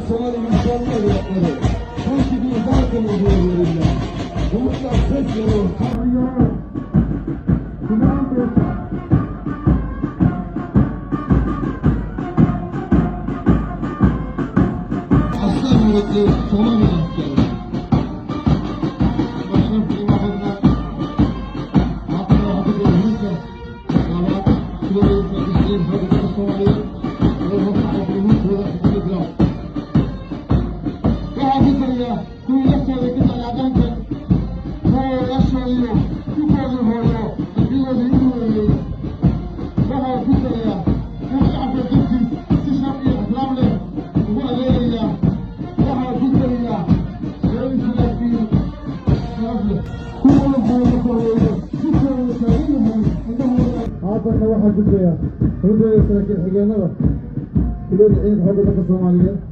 Somali insanlar yapmadı. Sanki bir zaten oluyor yerinde. Umutlar ses veriyor. Aslan yürekli Somali askerler. Başkan Primakon'da hatta hadi görünürse Gavat, Süleyman Sakış'ın Hadi Somali'ye ve Hosna Okul'un Sırası'nı bırak. Kuyuya söyledi beraber de Koya'ya söylüyor. Bir konu koyuyor. Bir konu yürüyor. Daha bir kere nasıl affedilsin? Sıçrap yapılamle. Bu aleyhine. Daha bir kere söyleyiciler bir sınavlı. Kuyu'nun boyunu koyuyor. Bir konu söylüyor. Aferin واحد بداية. بداية سلك الحجانة. بداية إن هذا لك الصومالية.